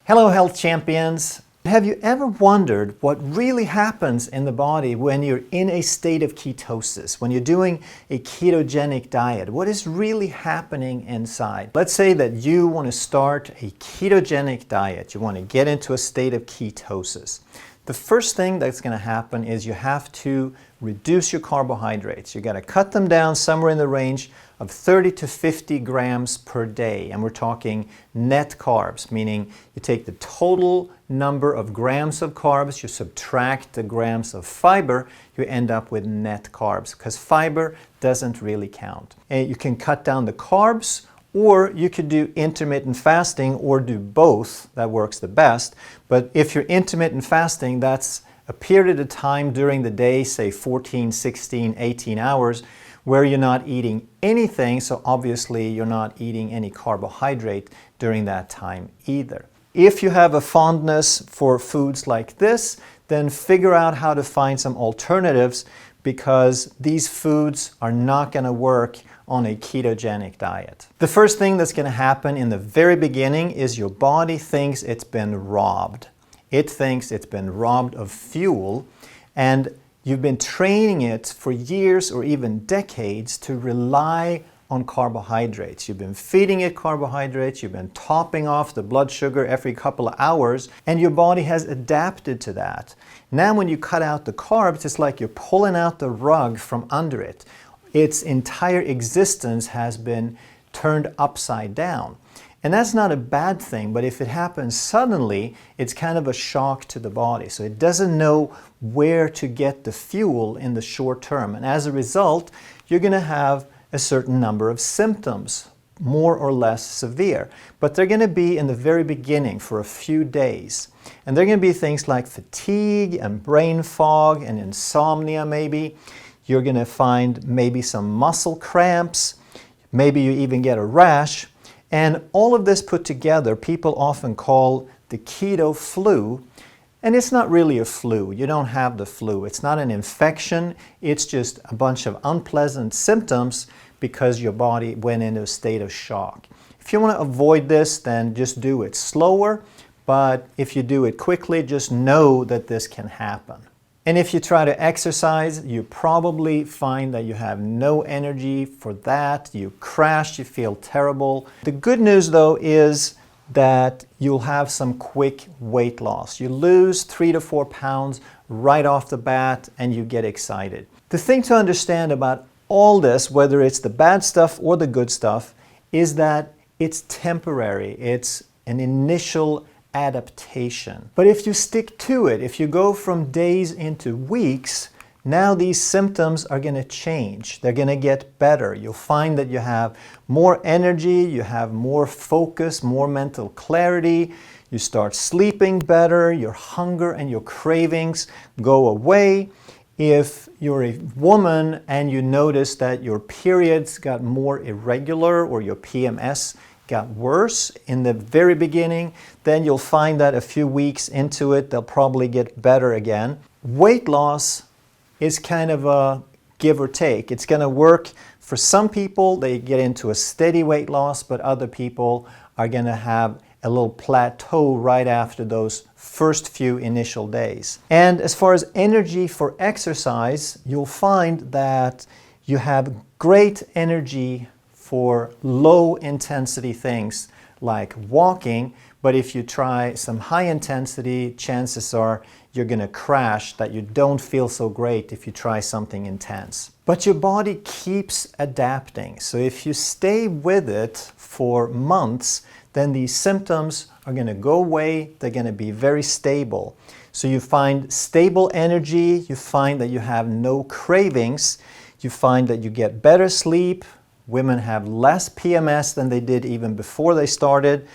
Hello health champions! Have you ever wondered what really happens in the body when you're in a state of ketosis, when you're doing a ketogenic diet? What is really happening inside? Let's say that you want to start a ketogenic diet. You want to get into a state of ketosis. The first thing that's going to happen is you have to reduce your carbohydrates. You got to cut them down somewhere in the range of 30 to 50 grams per day. And we're talking net carbs, meaning you take the total number of grams of carbs, you subtract the grams of fiber, you end up with net carbs, because fiber doesn't really count. And you can cut down the carbs, or you could do intermittent fasting, or do both. That works the best. But if you're intermittent fasting, that's a period of time during the day, say 14, 16, 18 hours, where you're not eating anything, so obviously you're not eating any carbohydrate during that time either. If you have a fondness for foods like this, then figure out how to find some alternatives, because these foods are not going to work on a ketogenic diet. The first thing that's going to happen in the very beginning is your body thinks it's been robbed. It thinks it's been robbed of fuel, and you've been training it for years or even decades to rely on carbohydrates. You've been feeding it carbohydrates, you've been topping off the blood sugar every couple of hours, and your body has adapted to that. Now when you cut out the carbs, it's like you're pulling out the rug from under it. Its entire existence has been turned upside down. And that's not a bad thing, but if it happens suddenly, it's kind of a shock to the body. So it doesn't know where to get the fuel in the short term. And as a result, you're going to have a certain number of symptoms, more or less severe. But they're going to be in the very beginning for a few days. And they're going to be things like fatigue and brain fog and insomnia maybe. You're going to find maybe some muscle cramps. Maybe you even get a rash. And all of this put together, people often call the keto flu. And it's not really a flu. You don't have the flu. It's not an infection. It's just a bunch of unpleasant symptoms because your body went into a state of shock. If you want to avoid this, then just do it slower. But if you do it quickly, just know that this can happen. And if you try to exercise, you probably find that you have no energy for that. You crash, you feel terrible. The good news though is that you'll have some quick weight loss. You lose 3 to 4 pounds right off the bat and you get excited. The thing to understand about all this, whether it's the bad stuff or the good stuff, is that it's temporary. It's an initial adaptation. But if you stick to it, if you go from days into weeks, now these symptoms are going to change. They're going to get better. You'll find that you have more energy, you have more focus, more mental clarity, you start sleeping better, your hunger and your cravings go away. If you're a woman and you notice that your periods got more irregular or your PMS got worse in the very beginning, then you'll find that a few weeks into it, they'll probably get better again. Weight loss is kind of a give or take. It's going to work for some people. They get into a steady weight loss, but other people are going to have a little plateau right after those first few initial days. And as far as energy for exercise, you'll find that you have great energy for low intensity things like walking, but if you try some high intensity, chances are you're going to crash, that you don't feel so great if you try something intense. But your body keeps adapting. So if you stay with it for months, then these symptoms are going to go away. They're going to be very stable. So you find stable energy, you find that you have no cravings, you find that you get better sleep. Women have less PMS than they did even before they started.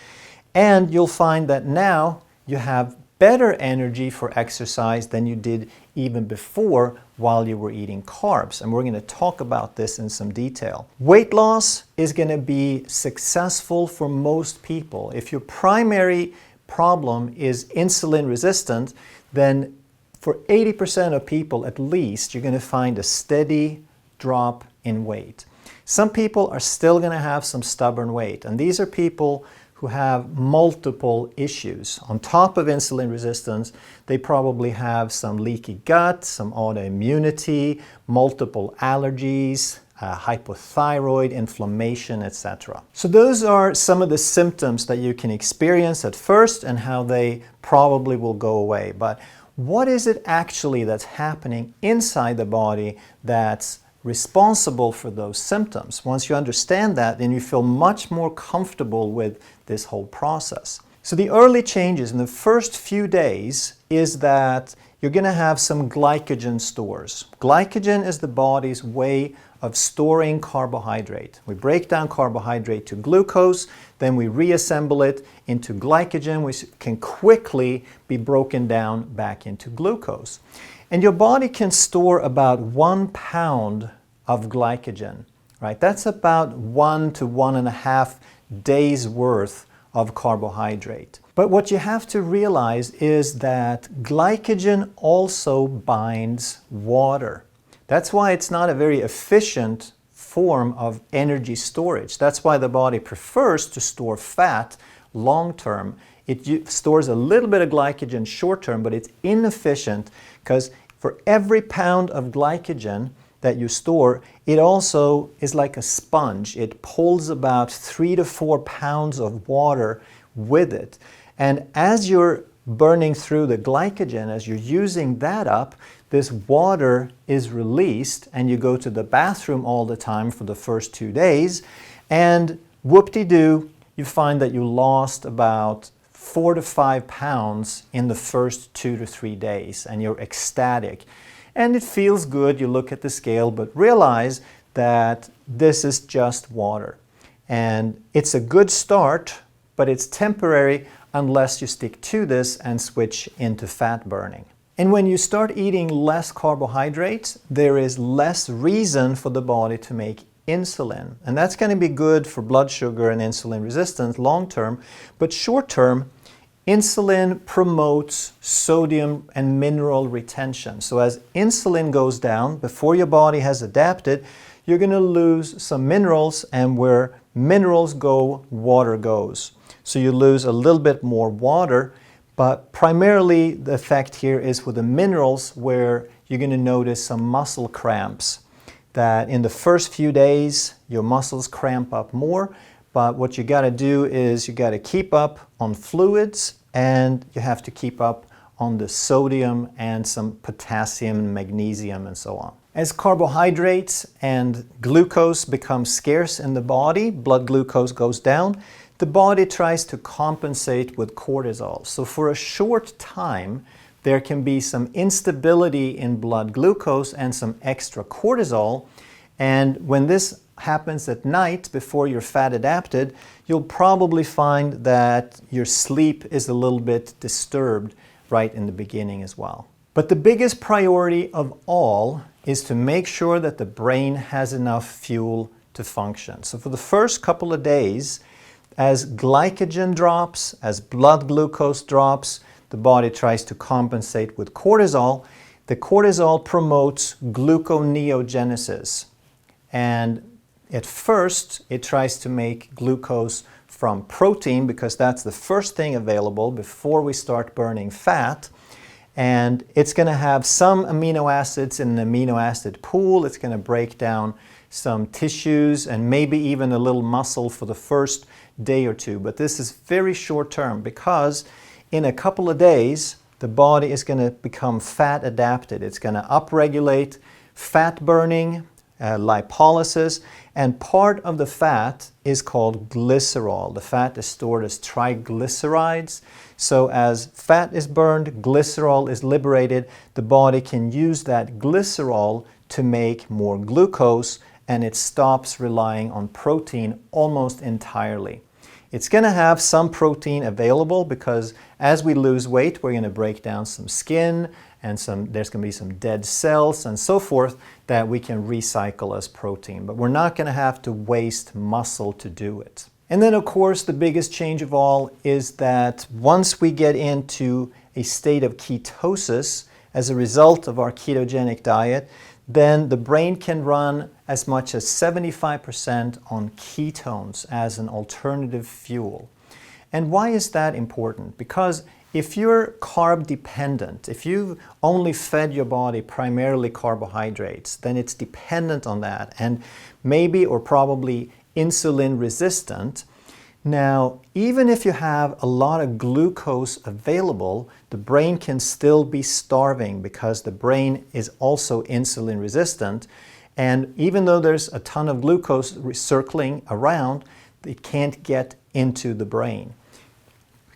And you'll find that now you have better energy for exercise than you did even before while you were eating carbs. And we're going to talk about this in some detail. Weight loss is going to be successful for most people. If your primary problem is insulin resistant, then for 80% of people at least, you're going to find a steady drop in weight. Some people are still going to have some stubborn weight, and these are people who who have multiple issues. On top of insulin resistance, they probably have some leaky gut, some autoimmunity, multiple allergies, hypothyroid, inflammation, etc. So those are some of the symptoms that you can experience at first and how they probably will go away. But what is it actually that's happening inside the body that's responsible for those symptoms? Once you understand that, then you feel much more comfortable with this whole process. So the early changes in the first few days is that you're going to have some glycogen stores. Glycogen is the body's way of storing carbohydrate. We break down carbohydrate to glucose, then we reassemble it into glycogen, which can quickly be broken down back into glucose. And your body can store about 1 pound of glycogen, right? That's about 1 to 1.5 days worth of carbohydrate. But what you have to realize is that glycogen also binds water. That's why it's not a very efficient form of energy storage. That's why the body prefers to store fat long term. It stores a little bit of glycogen short term, but it's inefficient because for every pound of glycogen that you store, it also is like a sponge. It pulls about 3 to 4 pounds of water with it. And as you're burning through the glycogen, as you're using that up, this water is released and you go to the bathroom all the time for the first 2 days, and whoop-de-doo, you find that you lost about 4 to 5 pounds in the first 2 to 3 days, and you're ecstatic. And it feels good, you look at the scale, but realize that this is just water. And it's a good start, but it's temporary unless you stick to this and switch into fat burning. And when you start eating less carbohydrates, there is less reason for the body to make insulin. And that's going to be good for blood sugar and insulin resistance long term, but short term, insulin promotes sodium and mineral retention. So as insulin goes down, before your body has adapted, you're going to lose some minerals, and where minerals go, water goes. So you lose a little bit more water, but primarily the effect here is with the minerals, where you're going to notice some muscle cramps. That in the first few days, your muscles cramp up more, but what you got to do is you got to keep up on fluids, and you have to keep up on the sodium and some potassium, magnesium, and so on. As carbohydrates and glucose become scarce in the body, blood glucose goes down, the body tries to compensate with cortisol. So for a short time, there can be some instability in blood glucose and some extra cortisol. And when this happens at night before you're fat adapted, you'll probably find that your sleep is a little bit disturbed right in the beginning as well. But the biggest priority of all is to make sure that the brain has enough fuel to function. So for the first couple of days, as glycogen drops, as blood glucose drops, the body tries to compensate with cortisol. The cortisol promotes gluconeogenesis. And at first, it tries to make glucose from protein because that's the first thing available before we start burning fat. And it's going to have some amino acids in an amino acid pool. It's going to break down some tissues and maybe even a little muscle for the first day or two. But this is very short term because in a couple of days, the body is going to become fat adapted. It's going to upregulate fat burning, lipolysis, and part of the fat is called glycerol. The fat is stored as triglycerides. So as fat is burned, glycerol is liberated. The body can use that glycerol to make more glucose, and it stops relying on protein almost entirely. It's going to have some protein available because as we lose weight, we're going to break down some skin and there's going to be some dead cells and so forth that we can recycle as protein. But we're not going to have to waste muscle to do it. And then, of course, the biggest change of all is that once we get into a state of ketosis as a result of our ketogenic diet, then the brain can run as much as 75% on ketones as an alternative fuel. And why is that important? Because if you're carb dependent, if you've only fed your body primarily carbohydrates, then it's dependent on that and maybe or probably insulin resistant. Now, even if you have a lot of glucose available, the brain can still be starving because the brain is also insulin resistant. And even though there's a ton of glucose circling around, it can't get into the brain.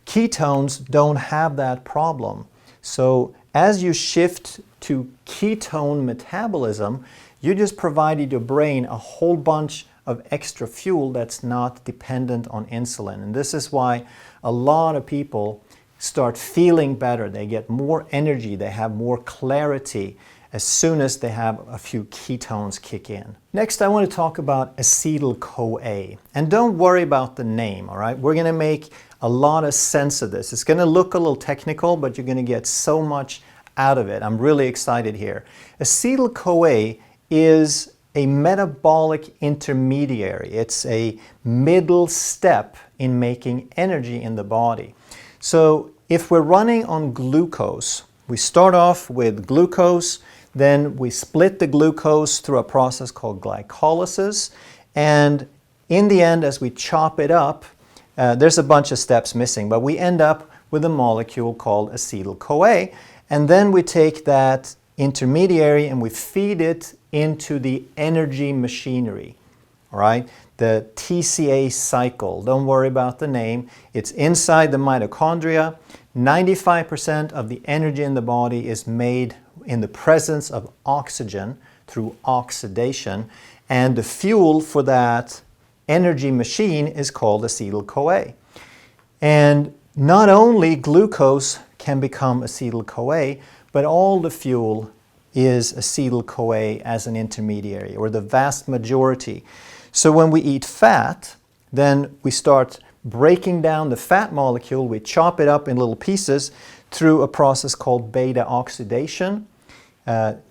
Ketones don't have that problem. So as you shift to ketone metabolism, you just provided your brain a whole bunch of extra fuel that's not dependent on insulin. And this is why a lot of people start feeling better. They get more energy, they have more clarity as soon as they have a few ketones kick in. Next, I want to talk about acetyl-CoA. And don't worry about the name, all right? We're going to make a lot of sense of this. It's going to look a little technical, but you're going to get so much out of it. I'm really excited here. Acetyl-CoA is a metabolic intermediary. It's a middle step in making energy in the body. So if we're running on glucose, we start off with glucose, then we split the glucose through a process called glycolysis, and in the end, as we chop it up, there's a bunch of steps missing, but we end up with a molecule called acetyl-CoA, and then we take that intermediary and we feed it into the energy machinery, all right? The TCA cycle. Don't worry about the name. It's inside the mitochondria. 95% of the energy in the body is made in the presence of oxygen through oxidation, and the fuel for that energy machine is called acetyl-CoA. And not only glucose can become acetyl-CoA, but all the fuel is acetyl-CoA as an intermediary, or the vast majority. So when we eat fat, then we start breaking down the fat molecule. We chop it up in little pieces through a process called beta oxidation.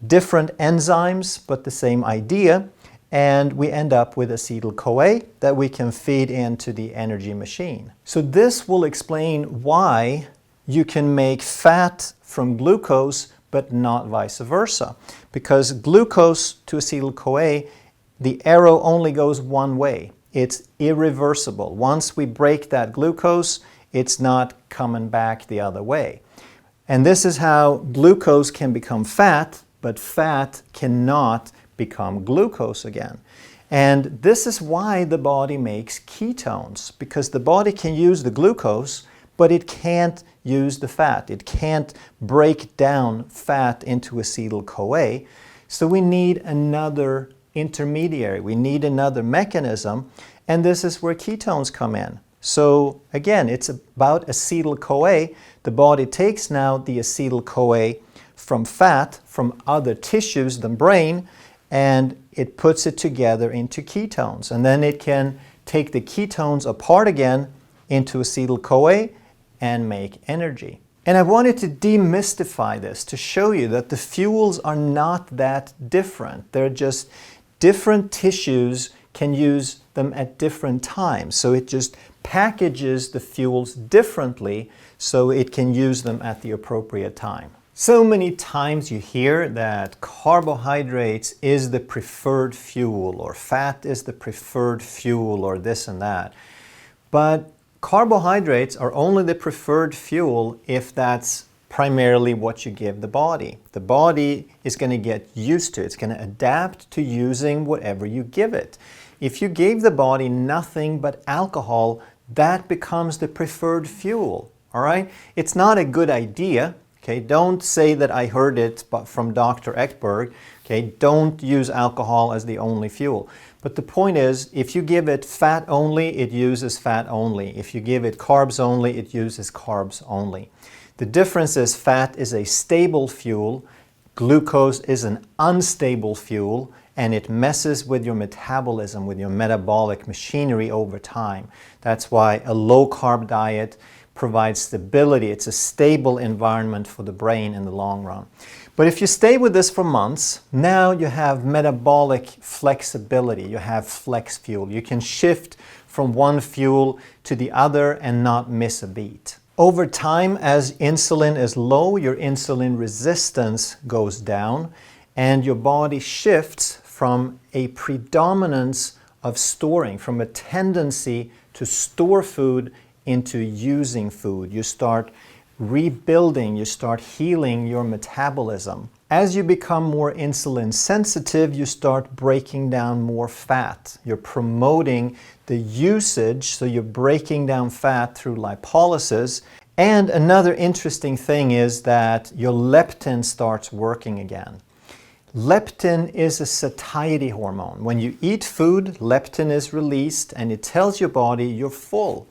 Different enzymes, but the same idea. And we end up with acetyl-CoA that we can feed into the energy machine. So this will explain why you can make fat from glucose but not vice versa. Because glucose to acetyl-CoA, the arrow only goes one way. It's irreversible. Once we break that glucose, it's not coming back the other way. And this is how glucose can become fat, but fat cannot become glucose again. And this is why the body makes ketones, because the body can use the glucose, but it can't use the fat. It can't break down fat into acetyl-CoA. So we need another intermediary. We need another mechanism, and this is where ketones come in. So again, it's about acetyl-CoA. The body takes now the acetyl-CoA from fat, from other tissues than brain, and it puts it together into ketones. And then it can take the ketones apart again into acetyl-CoA and make energy. And I wanted to demystify this to show you that the fuels are not that different. They're just different tissues can use them at different times. So it just packages the fuels differently so it can use them at the appropriate time. So many times you hear that carbohydrates is the preferred fuel, or fat is the preferred fuel, or this and that. But carbohydrates are only the preferred fuel if that's primarily what you give the body. The body is going to get used to it. It's going to adapt to using whatever you give it. If you gave the body nothing but alcohol, that becomes the preferred fuel. All right? It's not a good idea. Okay? Don't say that I heard it from Dr. Ekberg. Okay? Don't use alcohol as the only fuel. But the point is, if you give it fat only, it uses fat only. If you give it carbs only, it uses carbs only. The difference is fat is a stable fuel, glucose is an unstable fuel, and it messes with your metabolism, with your metabolic machinery over time. That's why a low-carb diet provides stability. It's a stable environment for the brain in the long run. But if you stay with this for months, now you have metabolic flexibility. You have flex fuel. You can shift from one fuel to the other and not miss a beat. Over time, as insulin is low, your insulin resistance goes down and your body shifts from a predominance of storing, from a tendency to store food into using food. You start rebuilding, you start healing your metabolism. As you become more insulin sensitive, you start breaking down more fat. You're promoting the usage, so you're breaking down fat through lipolysis. And another interesting thing is that your leptin starts working again. Leptin is a satiety hormone. When you eat food, leptin is released and it tells your body you're full.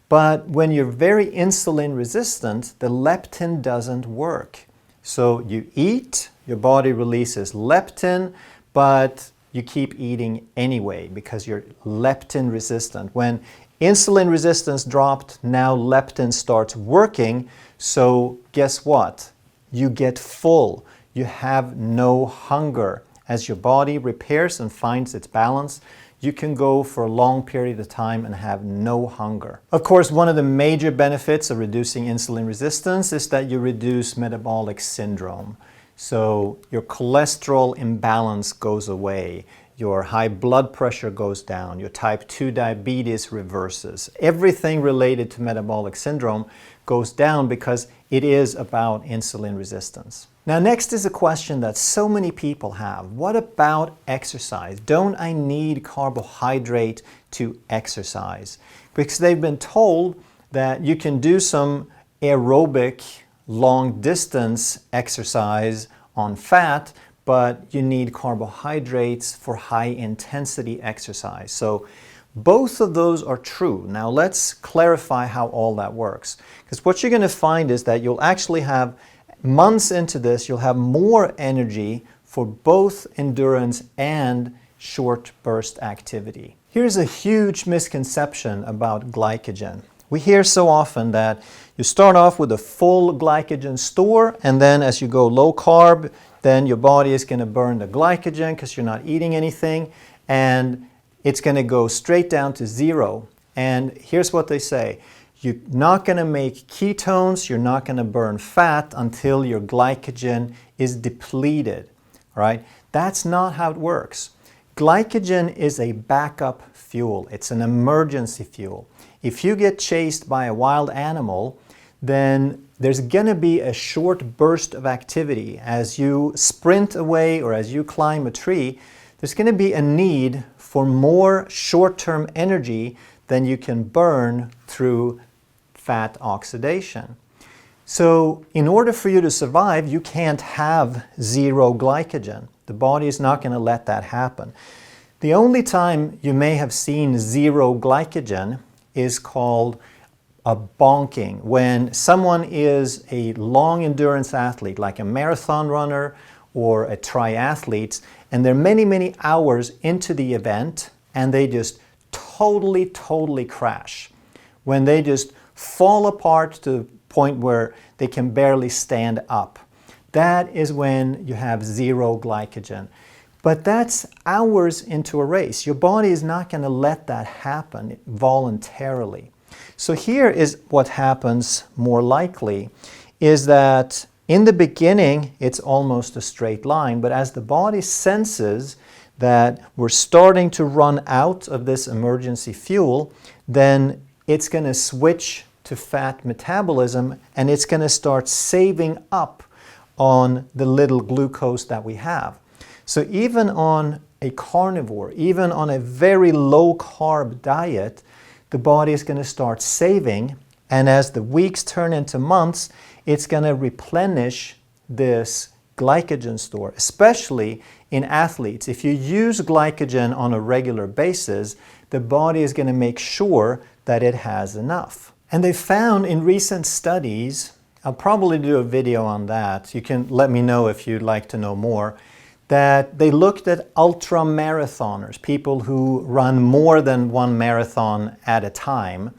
But when you're very insulin resistant, the leptin doesn't work. So you eat, your body releases leptin, but you keep eating anyway because you're leptin resistant. When insulin resistance dropped, now leptin starts working. So guess what? You get full. You have no hunger. As your body repairs and finds its balance, you can go for a long period of time and have no hunger. Of course, one of the major benefits of reducing insulin resistance is that you reduce metabolic syndrome. So your cholesterol imbalance goes away, your high blood pressure goes down, your type 2 diabetes reverses. Everything related to metabolic syndrome goes down because it is about insulin resistance. Now, next is a question that so many people have. What about exercise? Don't I need carbohydrate to exercise? Because they've been told that you can do some aerobic long distance exercise on fat, but you need carbohydrates for high intensity exercise. So both of those are true. Now let's clarify how all that works. Because what you're going to find is that you'll actually have months into this, you'll have more energy for both endurance and short burst activity. Here's a huge misconception about glycogen. We hear so often that you start off with a full glycogen store, and then as you go low carb, then your body is going to burn the glycogen because you're not eating anything, and it's going to go straight down to zero. And here's what they say. You're not going to make ketones, you're not going to burn fat until your glycogen is depleted, right? That's not how it works. Glycogen is a backup fuel. It's an emergency fuel. If you get chased by a wild animal, then there's going to be a short burst of activity. As you sprint away or as you climb a tree, there's going to be a need for more short-term energy than you can burn through fat oxidation. So in order for you to survive, you can't have zero glycogen. The body is not going to let that happen. The only time you may have seen zero glycogen is called a bonking. When someone is a long endurance athlete, like a marathon runner or a triathlete, and they're many, many hours into the event, and they just totally crash. When they just fall apart to the point where they can barely stand up. That is when you have zero glycogen. But that's hours into a race. Your body is not going to let that happen voluntarily. So here is what happens more likely, is that in the beginning it's almost a straight line, but as the body senses that we're starting to run out of this emergency fuel, then it's going to switch to fat metabolism, and it's going to start saving up on the little glucose that we have. So even on a carnivore, even on a very low carb diet, the body is going to start saving, and as the weeks turn into months, it's going to replenish this glycogen store, especially in athletes. If you use glycogen on a regular basis, the body is going to make sure that it has enough. And they found in recent studies, I'll probably do a video on that, you can let me know if you'd like to know more, that they looked at ultra marathoners, people who run more than one marathon at a time,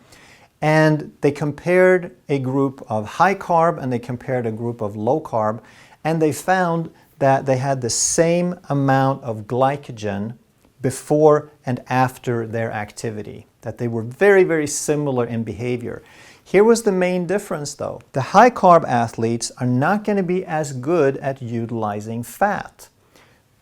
and they compared a group of high carb and they compared a group of low carb, and they found that they had the same amount of glycogen before and after their activity, that they were very, very similar in behavior. Here was the main difference though. The high carb athletes are not going to be as good at utilizing fat.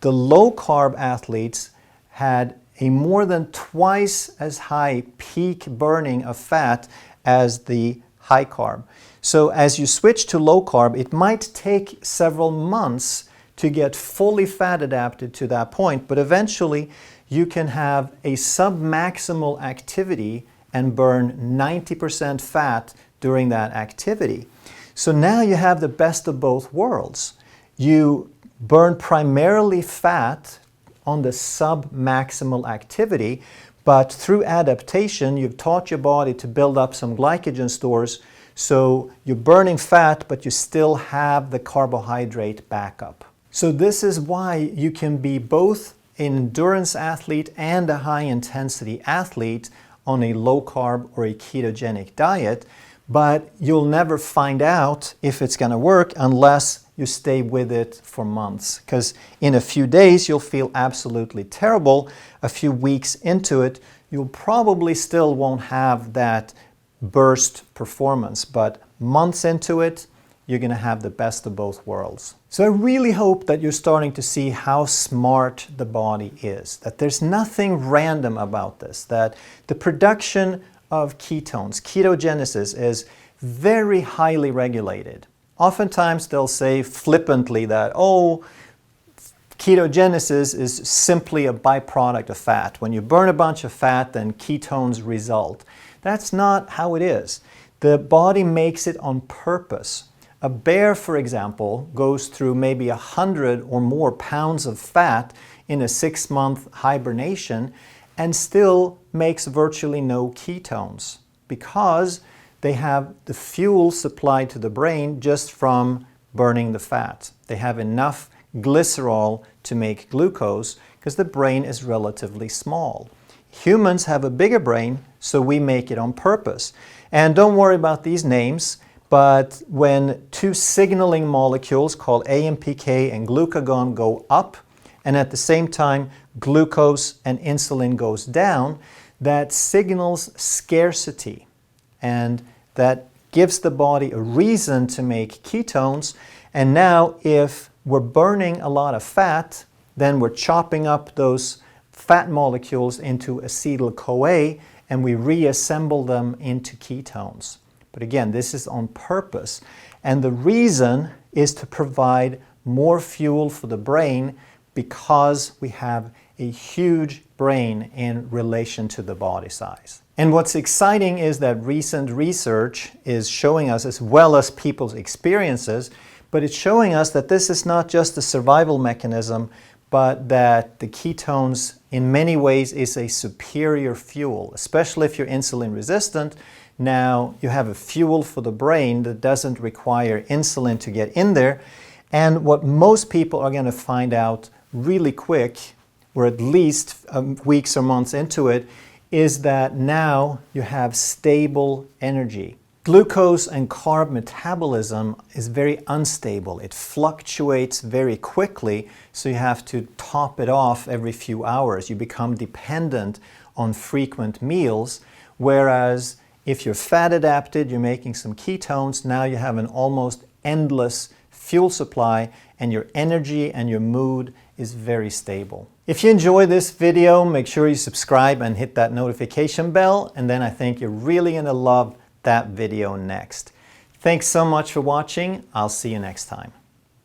The low carb athletes had a more than twice as high peak burning of fat as the high carb. So as you switch to low carb, it might take several months to get fully fat adapted to that point, but eventually you can have a submaximal activity and burn 90% fat during that activity. So now you have the best of both worlds. You burn primarily fat on the submaximal activity, but through adaptation, you've taught your body to build up some glycogen stores, so you're burning fat, but you still have the carbohydrate backup. So this is why you can be both an endurance athlete and a high-intensity athlete on a low-carb or a ketogenic diet, but you'll never find out if it's going to work unless you stay with it for months. Because in a few days, you'll feel absolutely terrible. A few weeks into it, you'll probably still won't have that burst performance, but months into it, you're going to have the best of both worlds. So I really hope that you're starting to see how smart the body is, that there's nothing random about this, that the production of ketones, ketogenesis, is very highly regulated. Oftentimes they'll say flippantly that, oh, ketogenesis is simply a byproduct of fat. When you burn a bunch of fat, then ketones result. That's not how it is. The body makes it on purpose. A bear, for example, goes through maybe 100 or more pounds of fat in a 6-month hibernation and still makes virtually no ketones because they have the fuel supplied to the brain just from burning the fat. They have enough glycerol to make glucose because the brain is relatively small. Humans have a bigger brain, so we make it on purpose. And don't worry about these names, but when two signaling molecules called AMPK and glucagon go up, and at the same time glucose and insulin goes down, that signals scarcity. And that gives the body a reason to make ketones. And now if we're burning a lot of fat, then we're chopping up those fat molecules into acetyl-CoA and we reassemble them into ketones. But again, this is on purpose. And the reason is to provide more fuel for the brain because we have a huge brain in relation to the body size. And what's exciting is that recent research is showing us, as well as people's experiences, but it's showing us that this is not just a survival mechanism, but that the ketones in many ways is a superior fuel, especially if you're insulin resistant. Now you have a fuel for the brain that doesn't require insulin to get in there. And what most people are going to find out really quick, or at least weeks or months into it, is that now you have stable energy. Glucose and carb metabolism is very unstable. It fluctuates very quickly, so you have to top it off every few hours. You become dependent on frequent meals, whereas if you're fat adapted, you're making some ketones, now you have an almost endless fuel supply and your energy and your mood is very stable. If you enjoy this video, make sure you subscribe and hit that notification bell, and then I think you're really going to love that video next. Thanks so much for watching. I'll see you next time.